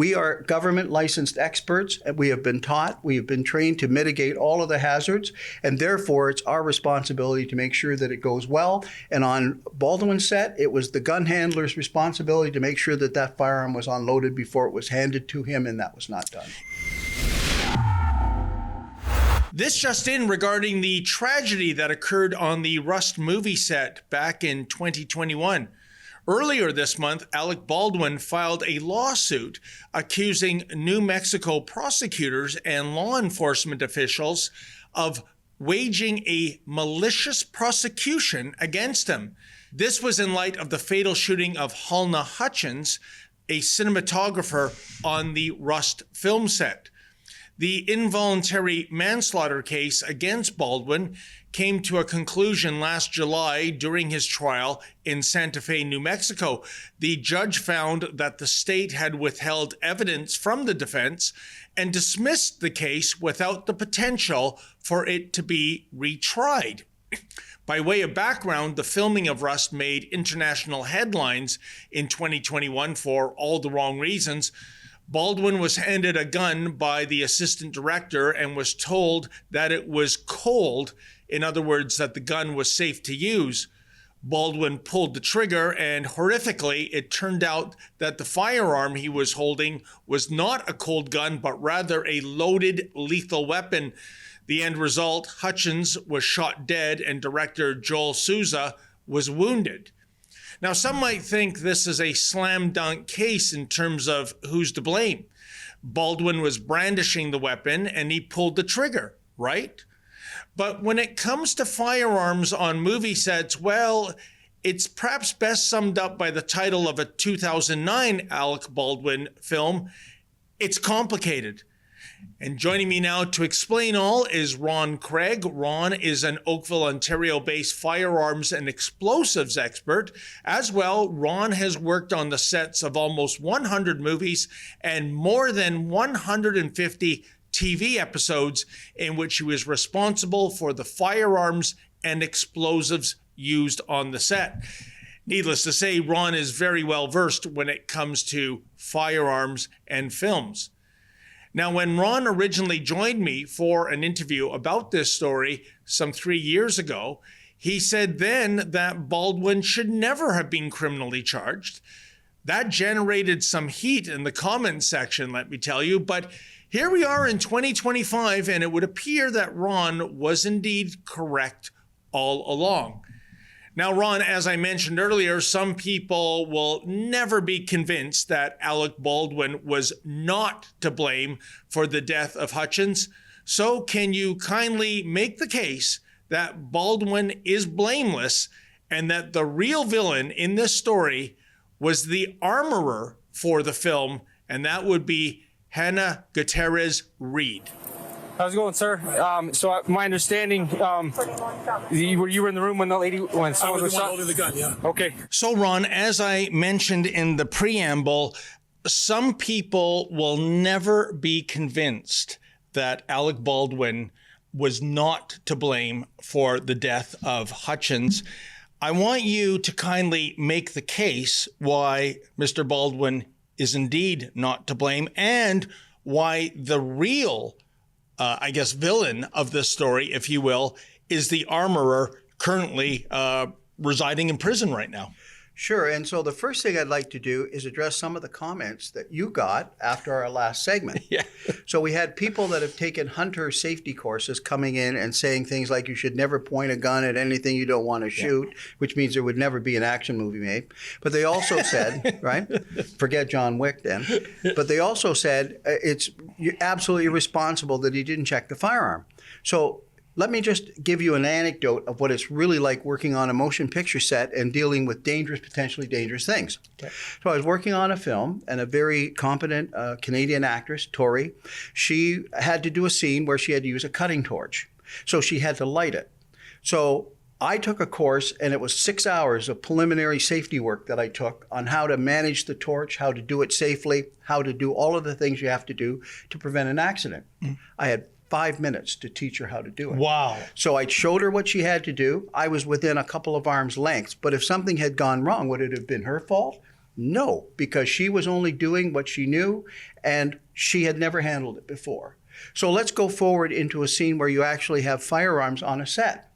We are government licensed experts, and we have been taught, we have been trained to mitigate all of the hazards, and therefore it's our responsibility to make sure that it goes well. And on Baldwin's set, it was the gun handler's responsibility to make sure that that firearm was unloaded before it was handed to him, and that was not done. This just in regarding the tragedy that occurred on the Rust movie set back in 2021. Earlier this month, Alec Baldwin filed a lawsuit accusing New Mexico prosecutors and law enforcement officials of waging a malicious prosecution against him. This was in light of the fatal shooting of Halna Hutchins, a cinematographer on the Rust film set. The involuntary manslaughter case against Baldwin came to a conclusion last July during his trial in Santa Fe, New Mexico. The judge found that the state had withheld evidence from the defense and dismissed the case without the potential for it to be retried. By way of background, the filming of Rust made international headlines in 2021 for all the wrong reasons. Baldwin was handed a gun by the assistant director and was told that it was cold, in other words, that the gun was safe to use. Baldwin pulled the trigger, and horrifically, it turned out that the firearm he was holding was not a cold gun, but rather a loaded lethal weapon. The end result, Hutchins was shot dead and director Joel Souza was wounded. Now, some might think this is a slam dunk case in terms of who's to blame. Baldwin was brandishing the weapon and he pulled the trigger, right? But when it comes to firearms on movie sets, well, it's perhaps best summed up by the title of a 2009 Alec Baldwin film. It's complicated. And joining me now to explain all is Ron Craig. Ron is an Oakville, Ontario-based firearms and explosives expert. As well, Ron has worked on the sets of almost 100 movies and more than 150 TV episodes in which he was responsible for the firearms and explosives used on the set. Needless to say, Ron is very well versed when it comes to firearms and films. Now, when Ron originally joined me for an interview about this story some 3 years ago, he said then that Baldwin should never have been criminally charged. That generated some heat in the comments section, let me tell you, but here we are in 2025, and it would appear that Ron was indeed correct all along. Now, Ron, as I mentioned earlier, some people will never be convinced that Alec Baldwin was not to blame for the death of Hutchins. So can you kindly make the case that Baldwin is blameless and that the real villain in this story was the armorer for the film, and that would be Hannah Gutierrez Reed? How's it going, sir? So my understanding, you were in the room when the lady, when someone was shot? Holding the gun, yeah. Okay. So, Ron, as I mentioned in the preamble, some people will never be convinced that Alec Baldwin was not to blame for the death of Hutchins. I want you to kindly make the case why Mr. Baldwin is indeed not to blame and why the real villain of this story, if you will, is the armorer currently residing in prison right now. Sure. And so the first thing I'd like to do is address some of the comments that you got after our last segment. Yeah. So we had people that have taken hunter safety courses coming in and saying things like you should never point a gun at anything you don't want to shoot, which means there would never be an action movie made. But they also said, right, forget John Wick then, but they also said it's absolutely irresponsible that he didn't check the firearm. So let me just give you an anecdote of what it's really like working on a motion picture set and dealing with potentially dangerous things. Okay. So I was working on a film, and a very competent Canadian actress, Tori, she had to do a scene where she had to use a cutting torch. So she had to light it. So I took a course, and it was 6 hours of preliminary safety work that I took on how to manage the torch, how to do it safely, how to do all of the things you have to do to prevent an accident. I had 5 minutes to teach her how to do it. Wow. So I showed her what she had to do. I was within a couple of arms' lengths. But if something had gone wrong, would it have been her fault? No, because she was only doing what she knew, and she had never handled it before. So let's go forward into a scene where you actually have firearms on a set.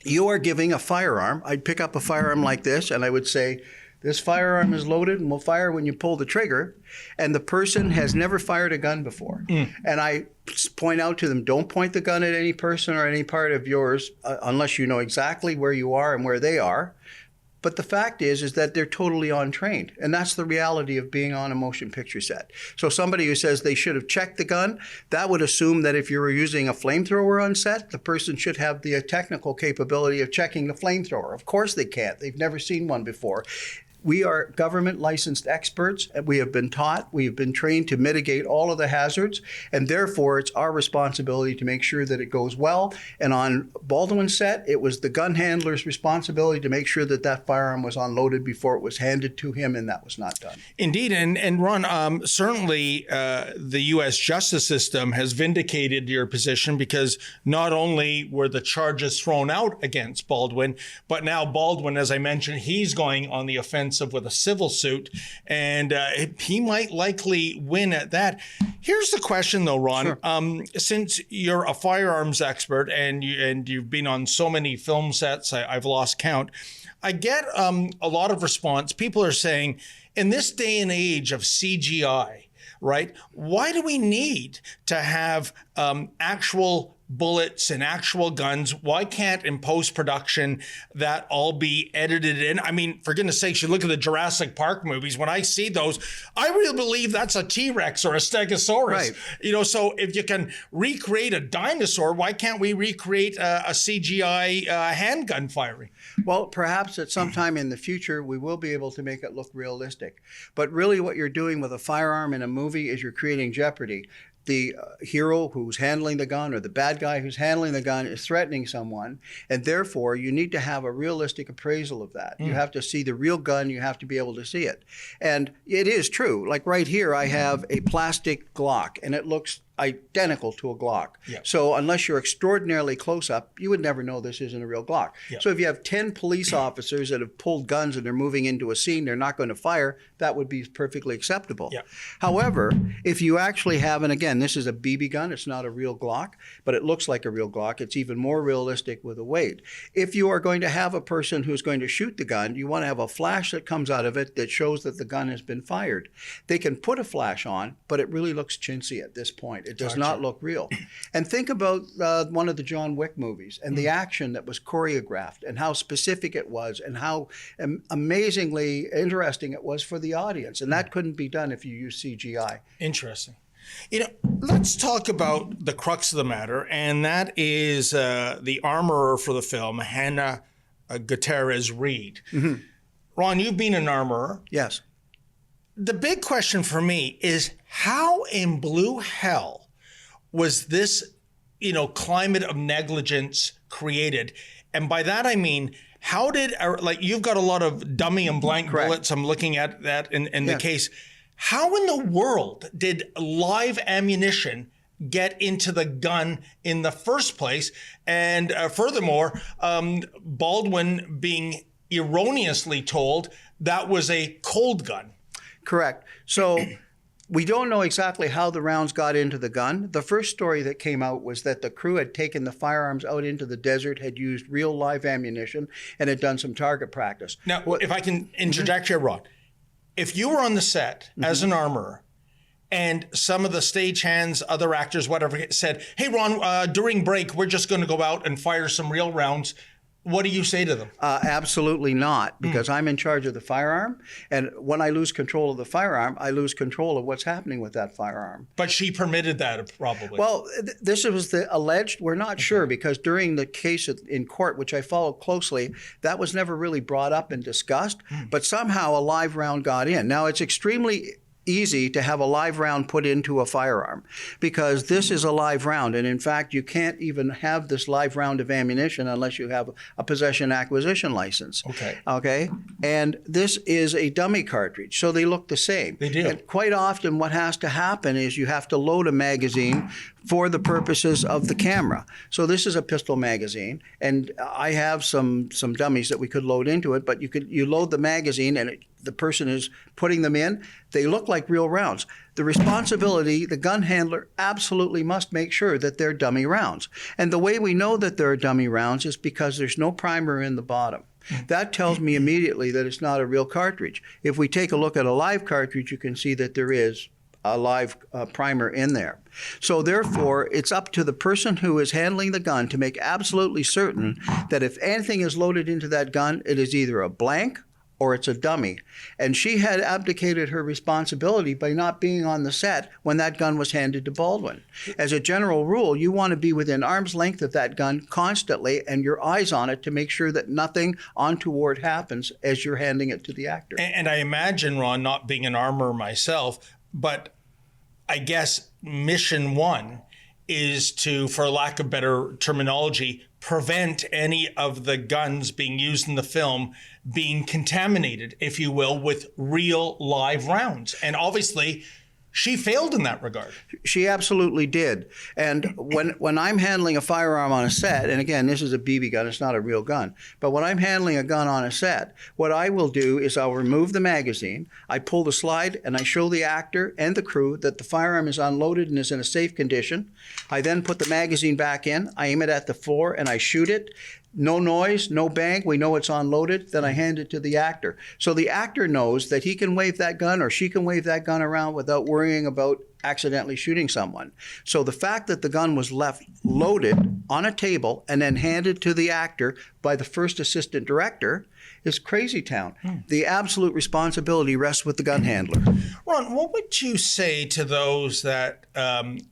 You are giving a firearm. I'd pick up a firearm like this, and I would say, this firearm is loaded and will fire when you pull the trigger. And the person has never fired a gun before. And I point out to them, don't point the gun at any person or any part of yours unless you know exactly where you are and where they are. But the fact is that they're totally untrained. And that's the reality of being on a motion picture set. So somebody who says they should have checked the gun, that would assume that if you were using a flamethrower on set, the person should have the technical capability of checking the flamethrower. Of course they can't. They've never seen one before. We are government licensed experts, and we have been taught, we have been trained to mitigate all of the hazards, and therefore it's our responsibility to make sure that it goes well. And on Baldwin's set, it was the gun handler's responsibility to make sure that that firearm was unloaded before it was handed to him, and that was not done. Indeed. And Ron, certainly the U.S. justice system has vindicated your position, because not only were the charges thrown out against Baldwin, but now Baldwin, as I mentioned, he's going on the offensive with a civil suit, and he might likely win at that. Here's the question, though, Ron. Sure. Since you're a firearms expert and you've been on so many film sets, I've lost count. I get a lot of response. People are saying, in this day and age of CGI, right? Why do we need to have actual bullets and actual guns? Why can't in post-production that all be edited in? I mean, for goodness sakes, you look at the Jurassic Park movies. When I see those, I really believe that's a T-Rex or a Stegosaurus. Right. You know, so if you can recreate a dinosaur, why can't we recreate a CGI handgun firing? Well, perhaps at some time in the future, we will be able to make it look realistic. But really what you're doing with a firearm in a movie is you're creating jeopardy. The hero who's handling the gun or the bad guy who's handling the gun is threatening someone, and therefore you need to have a realistic appraisal of that. You have to see the real gun. You have to be able to see it. And it is true. Like right here, I have a plastic Glock, and it looks identical to a Glock. Yep. So unless you're extraordinarily close up, you would never know this isn't a real Glock. Yep. So if you have 10 police officers that have pulled guns and they're moving into a scene, they're not going to fire, that would be perfectly acceptable. Yep. However, if you actually have, and again, this is a BB gun, it's not a real Glock, but it looks like a real Glock. It's even more realistic with a weight. If you are going to have a person who's going to shoot the gun, you want to have a flash that comes out of it that shows that the gun has been fired. They can put a flash on, but it really looks chintzy at this point. It does not look real. And think about one of the John Wick movies and the action that was choreographed and how specific it was and how amazingly interesting it was for the audience. And that couldn't be done if you use CGI. Interesting. You know, let's talk about the crux of the matter, and that is the armorer for the film, Hannah Gutierrez-Reed. Mm-hmm. Ron, you've been an armorer. Yes. The big question for me is, how in blue hell was this, climate of negligence created? And by that, I mean, how did, you've got a lot of dummy and blank bullets. I'm looking at that in the case. How in the world did live ammunition get into the gun in the first place? And furthermore, Baldwin being erroneously told that was a cold gun. Correct. So we don't know exactly how the rounds got into the gun. The first story that came out was that the crew had taken the firearms out into the desert, had used real live ammunition, and had done some target practice. Now, if I can interject here, Ron, if you were on the set as an armorer and some of the stagehands, other actors, whatever, said, hey, Ron, during break, we're just going to go out and fire some real rounds, what do you say to them? Absolutely not, because I'm in charge of the firearm. And when I lose control of the firearm, I lose control of what's happening with that firearm. But she permitted that, probably. Well, this was the alleged. We're not sure, because during the case in court, which I followed closely, that was never really brought up and discussed. But somehow a live round got in. Now, it's extremely easy to have a live round put into a firearm, because this is a live round. And in fact, you can't even have this live round of ammunition unless you have a possession acquisition license. Okay. And this is a dummy cartridge, so they look the same. They do. And quite often what has to happen is you have to load a magazine for the purposes of the camera. So this is a pistol magazine, and I have some dummies that we could load into it, but you load the magazine and the person is putting them in. They look like real rounds. The responsibility, the gun handler absolutely must make sure that they're dummy rounds. And the way we know that they're dummy rounds is because there's no primer in the bottom. That tells me immediately that it's not a real cartridge. If we take a look at a live cartridge, you can see that there is a live primer in there. So therefore, it's up to the person who is handling the gun to make absolutely certain that if anything is loaded into that gun, it is either a blank or it's a dummy. And she had abdicated her responsibility by not being on the set when that gun was handed to Baldwin. As a general rule, you want to be within arm's length of that gun constantly and your eyes on it to make sure that nothing untoward happens as you're handing it to the actor. And I imagine, Ron, not being an armorer myself, but I guess mission one is to, for lack of better terminology, prevent any of the guns being used in the film being contaminated, if you will, with real live rounds. And obviously, she failed in that regard. She absolutely did. And when I'm handling a firearm on a set, and again, this is a BB gun, it's not a real gun, but when I'm handling a gun on a set, what I will do is I'll remove the magazine, I pull the slide, and I show the actor and the crew that the firearm is unloaded and is in a safe condition. I then put the magazine back in, I aim it at the floor, and I shoot it. No noise, no bang, we know it's unloaded, then I hand it to the actor. So the actor knows that he can wave that gun or she can wave that gun around without worrying about accidentally shooting someone. So the fact that the gun was left loaded on a table and then handed to the actor by the first assistant director is crazy town. The absolute responsibility rests with the gun handler. Ron, what would you say to those that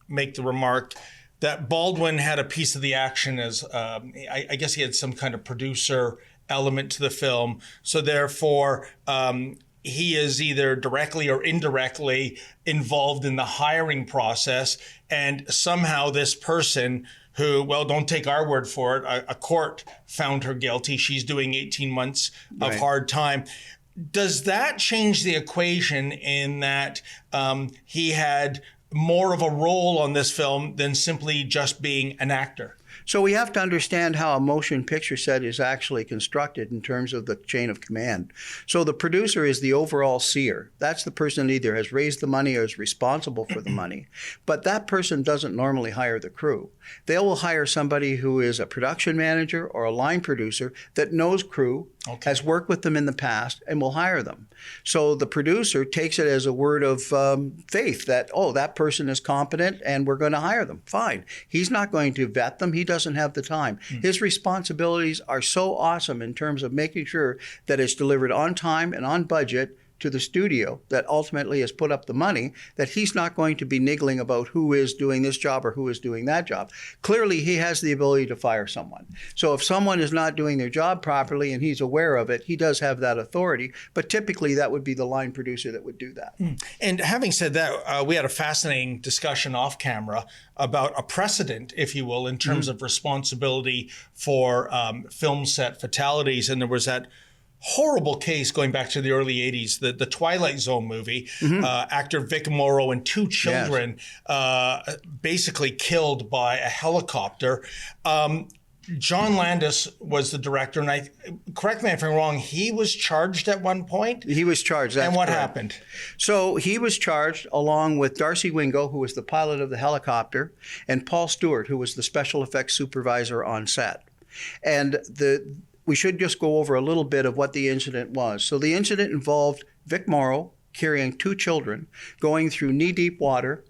make the remark that Baldwin had a piece of the action as, I guess he had some kind of producer element to the film. So therefore, he is either directly or indirectly involved in the hiring process. And somehow this person who, well, don't take our word for it, a court found her guilty. She's doing 18 months of hard time. Does that change the equation in that he had more of a role on this film than simply just being an actor? So we have to understand how a motion picture set is actually constructed in terms of the chain of command. So the producer is the overall seer. That's the person that either has raised the money or is responsible for the money. But that person doesn't normally hire the crew. They will hire somebody who is a production manager or a line producer that knows crew, has worked with them in the past, and will hire them. So the producer takes it as a word of faith that, oh, that person is competent and we're going to hire them. Fine. He's not going to vet them. He doesn't have the time. His responsibilities are so awesome in terms of making sure that it's delivered on time and on budget to the studio that ultimately has put up the money, that he's not going to be niggling about who is doing this job or who is doing that job. Clearly, he has the ability to fire someone. So if someone is not doing their job properly and he's aware of it, he does have that authority. But typically, that would be the line producer that would do that. And having said that, we had a fascinating discussion off camera about a precedent, if you will, in terms of responsibility for film set fatalities. And there was that horrible case going back to the early 80s, the Twilight Zone movie, actor Vic Morrow and two children basically killed by a helicopter. John Landis was the director, and correct me if I'm wrong, he was charged at one point? He was charged, that's And what correct. happened? So he was charged along with Darcy Wingo, who was the pilot of the helicopter, and Paul Stewart, who was the special effects supervisor on set. And we should just go over a little bit of what the incident was. So the incident involved Vic Morrow carrying two children going through knee-deep water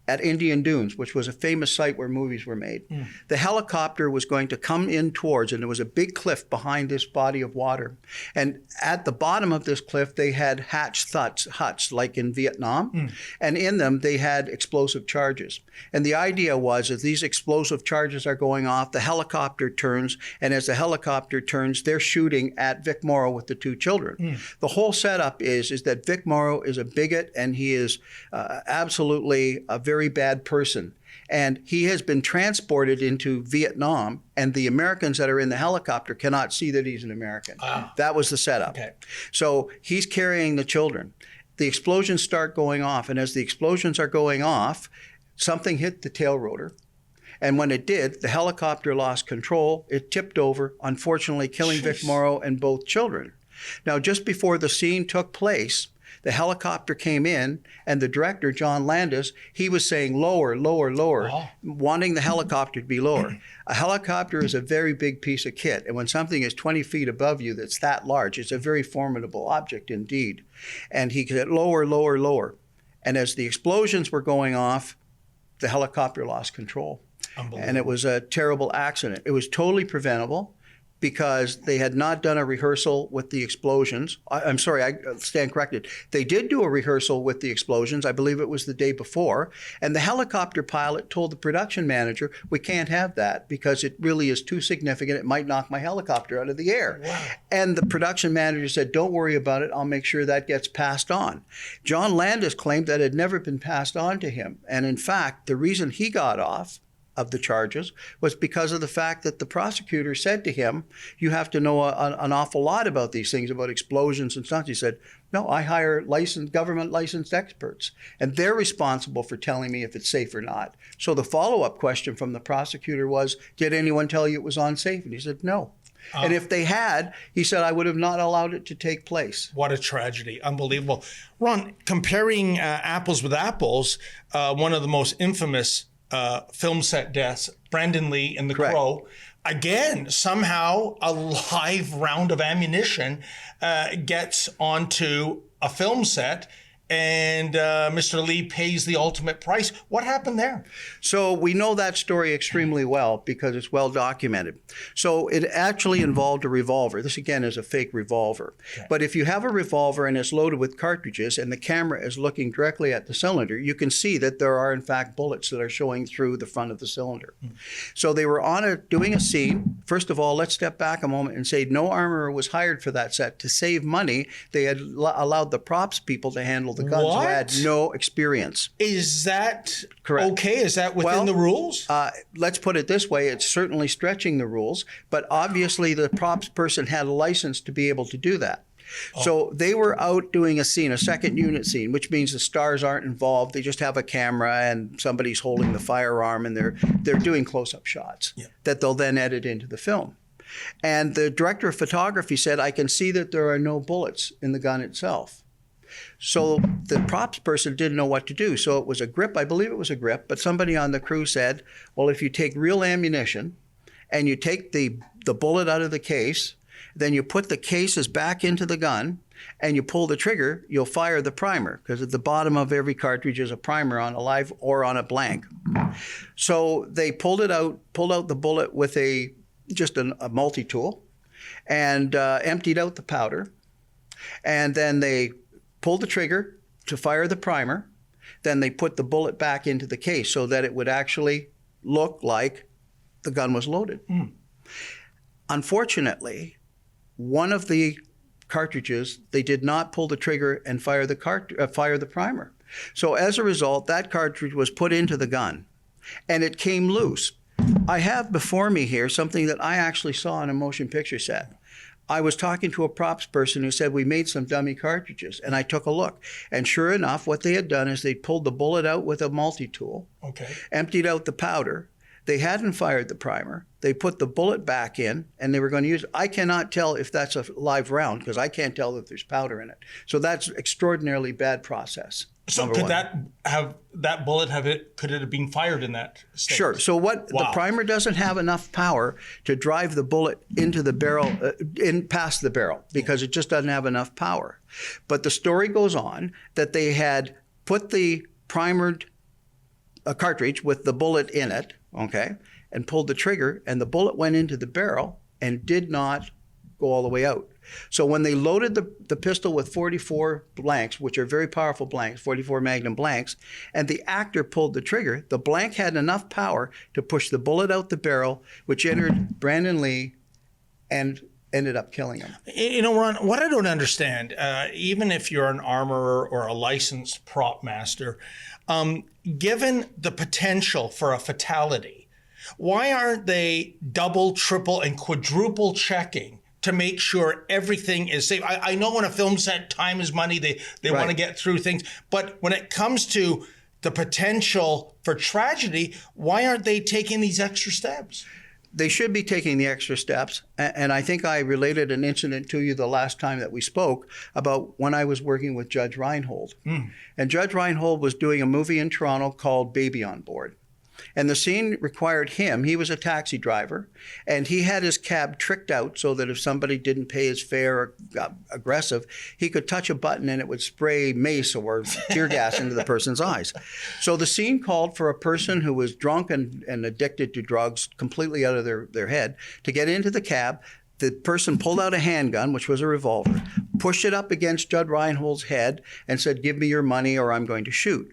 at Indian Dunes, which was a famous site where movies were made. The helicopter was going to come in towards, and there was a big cliff behind this body of water. And at the bottom of this cliff, they had hatched huts like in Vietnam. And in them, they had explosive charges. And the idea was that these explosive charges are going off, the helicopter turns, and as the helicopter turns, they're shooting at Vic Morrow with the two children. The whole setup is that Vic Morrow is a bigot, and he is absolutely a very bad person. And he has been transported into Vietnam, and the Americans that are in the helicopter cannot see that he's an American. That was the setup. Okay. So he's carrying the children. The explosions start going off, and as the explosions are going off, something hit the tail rotor. And when it did, the helicopter lost control. It tipped over, unfortunately killing Vic Morrow and both children. Now, just before the scene took place, the helicopter came in, and the director, John Landis, he was saying lower, lower, lower, wanting the helicopter to be lower. A helicopter is a very big piece of kit, and when something is 20 feet above you that's that large, it's a very formidable object indeed. And he said lower, lower, lower. And as the explosions were going off, the helicopter lost control. And it was a terrible accident. It was totally preventable because they had not done a rehearsal with the explosions. I'm sorry, I stand corrected. They did do a rehearsal with the explosions. I believe it was the day before. And the helicopter pilot told the production manager, we can't have that because it really is too significant. It might knock my helicopter out of the air. Wow. And the production manager said, don't worry about it. I'll make sure that gets passed on. John Landis claimed that it had never been passed on to him. And in fact, the reason he got off of the charges was because of the fact that the prosecutor said to him, you have to know an awful lot about these things, about explosions and stuff. He said, no, I hire government licensed experts, and they're responsible for telling me if it's safe or not. So the follow-up question from the prosecutor was, did anyone tell you it was unsafe? And he said, no. And if they had, he said, I would have not allowed it to take place. What a tragedy. Unbelievable. Ron, comparing apples with apples, one of the most infamous film set deaths, Brandon Lee in The Crow. Again, somehow a live round of ammunition gets onto a film set, and Mr. Lee pays the ultimate price. What happened there? So we know that story extremely well because it's well documented. So it actually involved a revolver. This, again, is a fake revolver. Okay. But if you have a revolver and it's loaded with cartridges and the camera is looking directly at the cylinder, you can see that there are, in fact, bullets that are showing through the front of the cylinder. So they were doing a scene. First of all, let's step back a moment and say no armorer was hired for that set. To save money, they had allowed the props people to handle the guns who had no experience. Is that correct? Okay? Is that within the rules? Let's put it this way. It's certainly stretching the rules, but obviously the props person had a license to be able to do that. So they were out doing a scene, a second unit scene, which means the stars aren't involved. They just have a camera and somebody's holding the firearm and they're doing close-up shots that they'll then edit into the film. And the director of photography said, I can see that there are no bullets in the gun itself. So the props person didn't know what to do. So it was a grip. I believe it was a grip. But somebody on the crew said, well, if you take real ammunition and you take the bullet out of the case, then you put the cases back into the gun and you pull the trigger, you'll fire the primer, because at the bottom of every cartridge is a primer on a live or on a blank. So they pulled out the bullet with just a multi-tool and emptied out the powder. And then they pulled the trigger to fire the primer. Then they put the bullet back into the case so that it would actually look like the gun was loaded. Unfortunately, one of the cartridges, they did not pull the trigger and fire the primer. So as a result, that cartridge was put into the gun and it came loose. I have before me here something that I actually saw on a motion picture set. I was talking to a props person who said, we made some dummy cartridges, and I took a look. And sure enough, what they had done is they pulled the bullet out with a multi-tool, emptied out the powder. They hadn't fired the primer. They put the bullet back in, and they were going to use it. I cannot tell if that's a live round because I can't tell if there's powder in it. So that's extraordinarily bad process. So could that bullet could it have been fired in that state? Sure. So the primer doesn't have enough power to drive the bullet into the barrel, past the barrel, because it just doesn't have enough power. But the story goes on that they had put the primered cartridge with the bullet in it, and pulled the trigger, and the bullet went into the barrel and did not go all the way out. So when they loaded the pistol with 44 blanks, which are very powerful blanks, 44 Magnum blanks, and the actor pulled the trigger, the blank had enough power to push the bullet out the barrel, which entered Brandon Lee and ended up killing him. You know, Ron, what I don't understand, even if you're an armorer or a licensed prop master, given the potential for a fatality, why aren't they double, triple, and quadruple checking to make sure everything is safe? I know on a film set, time is money. They want to get through things. But when it comes to the potential for tragedy, why aren't they taking these extra steps? They should be taking the extra steps. And I think I related an incident to you the last time that we spoke about when I was working with Judge Reinhold. And Judge Reinhold was doing a movie in Toronto called Baby on Board. And the scene required him, he was a taxi driver, and he had his cab tricked out so that if somebody didn't pay his fare or got aggressive, he could touch a button and it would spray mace or tear gas into the person's eyes. So the scene called for a person who was drunk and addicted to drugs, completely out of their head, to get into the cab. The person pulled out a handgun, which was a revolver, pushed it up against Judge Reinhold's head and said, "Give me your money or I'm going to shoot."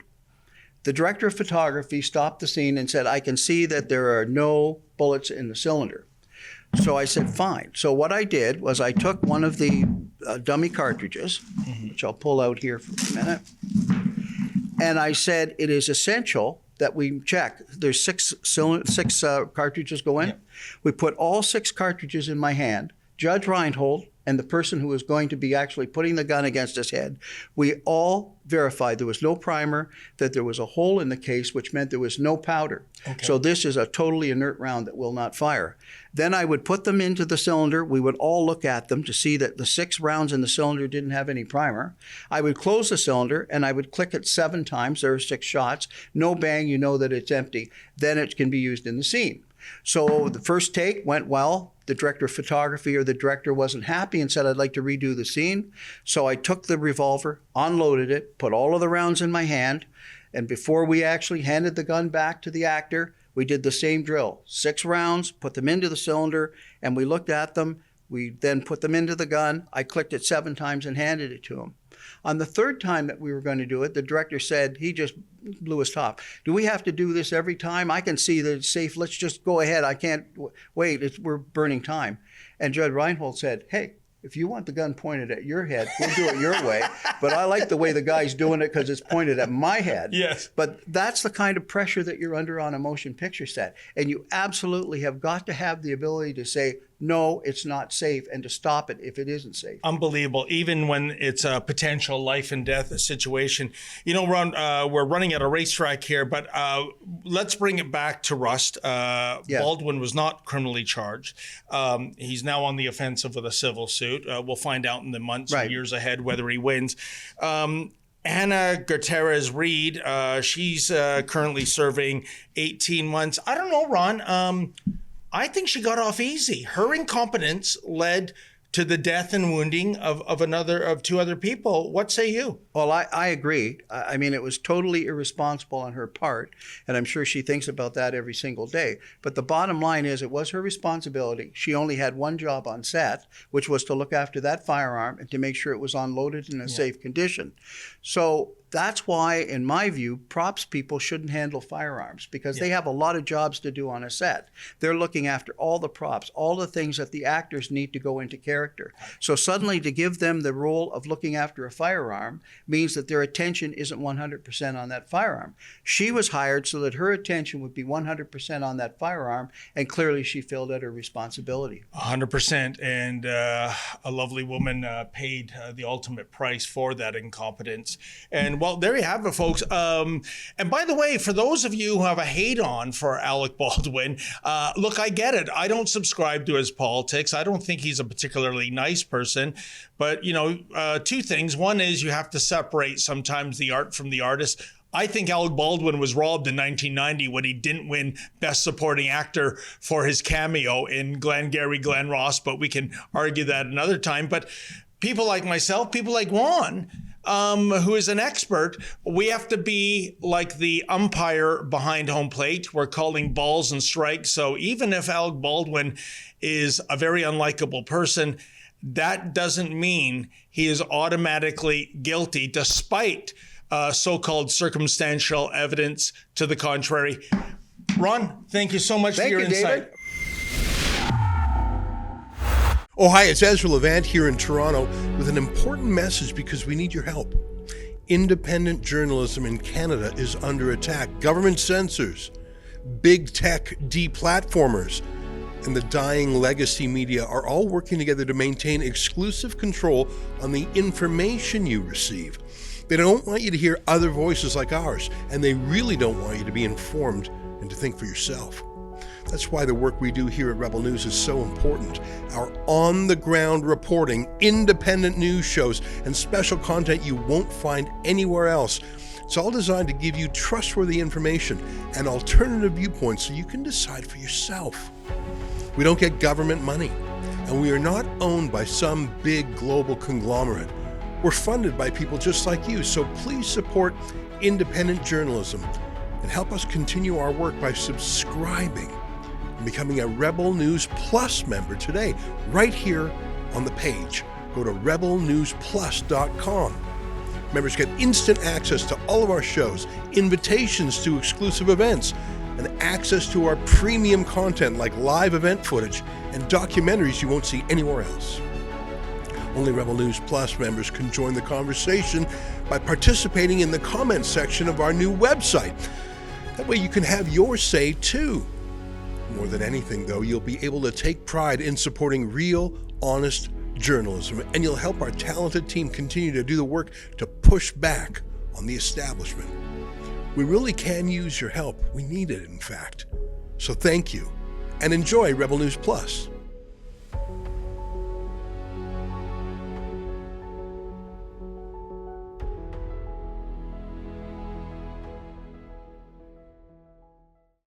The director of photography stopped the scene and said, "I can see that there are no bullets in the cylinder." So I said, fine. So what I did was I took one of the dummy cartridges, which I'll pull out here for a minute, and I said, it is essential that we check. There's six cartridges go in. Yep. We put all 6 cartridges in my hand. Judge Reinhold and the person who was going to be actually putting the gun against his head, we all verified there was no primer, that there was a hole in the case, which meant there was no powder. Okay. So this is a totally inert round that will not fire. Then I would put them into the cylinder. We would all look at them to see that the 6 rounds in the cylinder didn't have any primer. I would close the cylinder and I would click it 7 times. There are 6 shots. No bang, you know that it's empty. Then it can be used in the scene. So the first take went well. The director of photography or the director wasn't happy and said, "I'd like to redo the scene." So I took the revolver, unloaded it, put all of the rounds in my hand, and before we actually handed the gun back to the actor, we did the same drill. 6 rounds, put them into the cylinder, and we looked at them. We then put them into the gun. I clicked it 7 times and handed it to him. On the 3rd time that we were going to do it, the director said, he just blew his top. "Do we have to do this every time? I can see that it's safe. Let's just go ahead. I can't wait. We're burning time." And Judge Reinhold said, "Hey, if you want the gun pointed at your head, we'll do it your way. But I like the way the guy's doing it because it's pointed at my head." Yes. But that's the kind of pressure that you're under on a motion picture set. And you absolutely have got to have the ability to say, no, it's not safe, and to stop it if it isn't safe. Unbelievable, even when it's a potential life and death situation. You know, Ron, we're running at a racetrack here, but let's bring it back to Rust. Baldwin was not criminally charged. He's now on the offensive with a civil suit. We'll find out in the months and years ahead whether he wins. Hannah Gutierrez-Reed, she's currently serving 18 months. I don't know, Ron. I think she got off easy. Her incompetence led to the death and wounding of 2 other people. What say you? Well, I agree. I mean, it was totally irresponsible on her part, and I'm sure she thinks about that every single day. But the bottom line is it was her responsibility. She only had one job on set, which was to look after that firearm and to make sure it was unloaded in a safe condition. So that's why, in my view, props people shouldn't handle firearms, because they have a lot of jobs to do on a set. They're looking after all the props, all the things that the actors need to go into character. So suddenly to give them the role of looking after a firearm means that their attention isn't 100% on that firearm. She was hired so that her attention would be 100% on that firearm, and clearly she filled out her responsibility. 100%, and a lovely woman paid the ultimate price for that incompetence. And well, there you have it, folks. And by the way, for those of you who have a hate on for Alec Baldwin, look, I get it. I don't subscribe to his politics. I don't think he's a particularly nice person. But, you know, 2 things. One is you have to separate sometimes the art from the artist. I think Alec Baldwin was robbed in 1990 when he didn't win Best Supporting Actor for his cameo in Glengarry Glen Ross, but we can argue that another time. But people like myself, people like Ron, who is an expert, we have to be like the umpire behind home plate. We're calling balls and strikes. So even if Alec Baldwin is a very unlikable person, that doesn't mean he is automatically guilty, despite so-called circumstantial evidence to the contrary. Ron, thank you so much for your insight. David. Oh, hi, it's Ezra Levant here in Toronto with an important message because we need your help. Independent journalism in Canada is under attack. Government censors, big tech deplatformers, and the dying legacy media are all working together to maintain exclusive control on the information you receive. They don't want you to hear other voices like ours, and they really don't want you to be informed and to think for yourself. That's why the work we do here at Rebel News is so important. Our on-the-ground reporting, independent news shows, and special content you won't find anywhere else. It's all designed to give you trustworthy information and alternative viewpoints so you can decide for yourself. We don't get government money, and we are not owned by some big global conglomerate. We're funded by people just like you, so please support independent journalism and help us continue our work by subscribing and becoming a Rebel News Plus member today, right here on the page. Go to rebelnewsplus.com. Members get instant access to all of our shows, invitations to exclusive events, and access to our premium content like live event footage and documentaries you won't see anywhere else. Only Rebel News Plus members can join the conversation by participating in the comments section of our new website. That way you can have your say too. More than anything, though, you'll be able to take pride in supporting real, honest journalism, and you'll help our talented team continue to do the work to push back on the establishment. We really can use your help. We need it, in fact. So thank you, and enjoy Rebel News Plus.